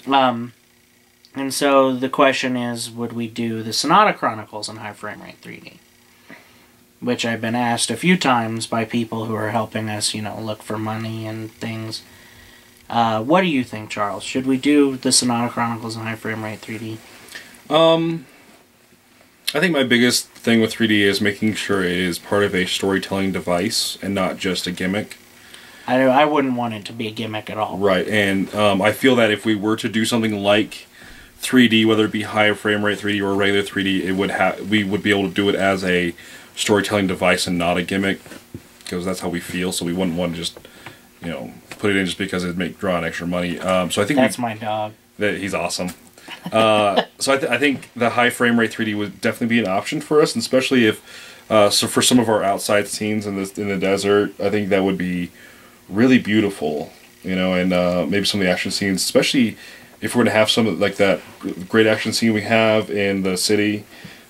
And so the question is, would we do the Sonata Chronicles in high frame rate 3D? Which I've been asked a few times by people who are helping us, look for money and things. What do you think, Charles? Should we do the Sonata Chronicles in high frame rate 3D? I think my biggest thing with 3D is making sure it is part of a storytelling device and not just a gimmick. I wouldn't want it to be a gimmick at all. Right, and I feel that if we were to do something like 3D, whether it be high frame rate 3D or regular 3D, we would be able to do it as a storytelling device and not a gimmick, because that's how we feel. So we wouldn't want to just, put it in just because it'd draw in extra money. So I think that's my dog. He's awesome. So I think the high frame rate 3D would definitely be an option for us, and especially if so for some of our outside scenes in the desert, I think that would be really beautiful. And maybe some of the action scenes, especially if we're going to have some of like that great action scene we have in the city,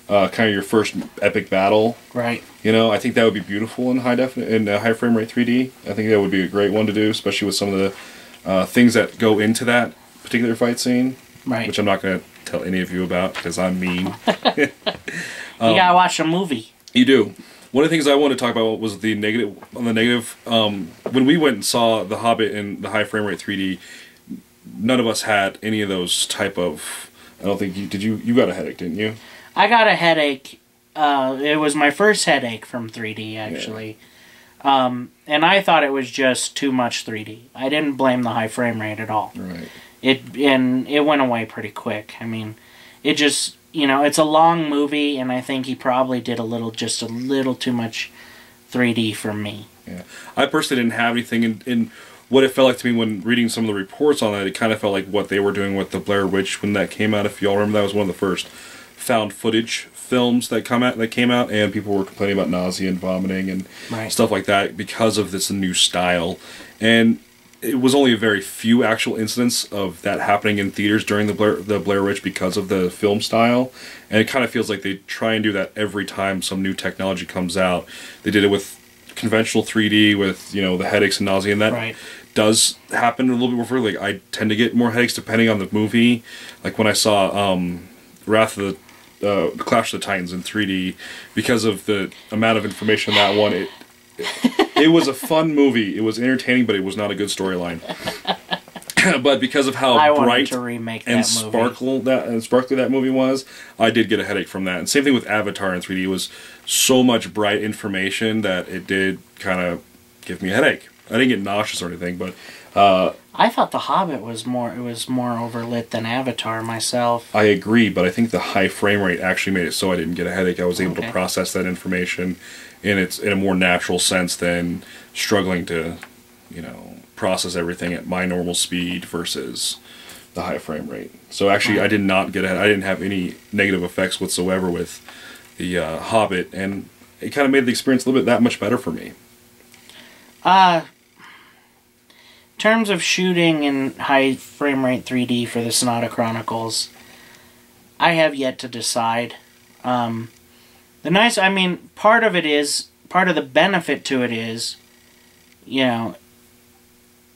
kind of your first epic battle. Right. I think that would be beautiful in high frame rate 3D. I think that would be a great one to do, especially with some of the things that go into that particular fight scene. Right. Which I'm not going to tell any of you about because I'm mean. You gotta watch a movie. You do. One of the things I wanted to talk about was the negative. When we went and saw The Hobbit in the high frame rate 3D, none of us had any of those type of. I don't think you did. You got a headache, didn't you? I got a headache. It was my first headache from 3D, actually. Yeah. And I thought it was just too much 3D. I didn't blame the high frame rate at all. Right. It went away pretty quick. I mean, it just, it's a long movie, and I think he probably did just a little too much 3D for me. Yeah. I personally didn't have anything in what it felt like to me when reading some of the reports on that. It kind of felt like what they were doing with the Blair Witch when that came out. If y'all remember, that was one of the first found footage films that came out, and people were complaining about nausea and vomiting and stuff like that because of this new style. And it was only a very few actual incidents of that happening in theaters during the Blair Witch because of the film style. And it kind of feels like they try and do that every time some new technology comes out. They did it with conventional 3D with the headaches and nausea, and that does happen a little bit more frequently. I tend to get more headaches depending on the movie. Like when I saw Wrath of the Clash of the Titans in 3D, because of the amount of information in that one, it was a fun movie. It was entertaining, but it was not a good storyline. But because of how bright and sparkly that movie was, I did get a headache from that. And same thing with Avatar in 3D. It was so much bright information that it did kind of give me a headache. I didn't get nauseous or anything, but I thought The Hobbit was more overlit than Avatar myself. I agree, but I think the high frame rate actually made it so I didn't get a headache. I was able to process that information in a more natural sense than struggling to, process everything at my normal speed versus the high frame rate. So actually, I did not get I didn't have any negative effects whatsoever with the Hobbit, and it kind of made the experience a little bit that much better for me. In terms of shooting in high frame rate 3D for the Sonata Chronicles, I have yet to decide. Part of the benefit to it is,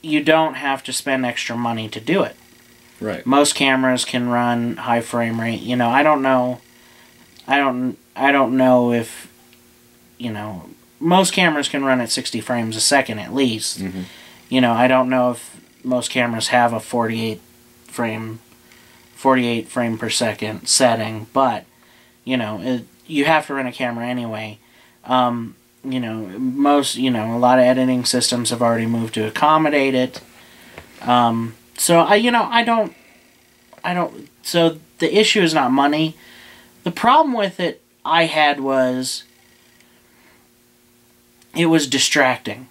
you don't have to spend extra money to do it. Right. Most cameras can run high frame rate. I don't know if, most cameras can run at 60 frames a second at least. Mm-hmm. I don't know if most cameras have a 48 frame per second setting, but you have to run a camera anyway. A lot of editing systems have already moved to accommodate it. So the issue is not money. The problem with it I had was it was distracting.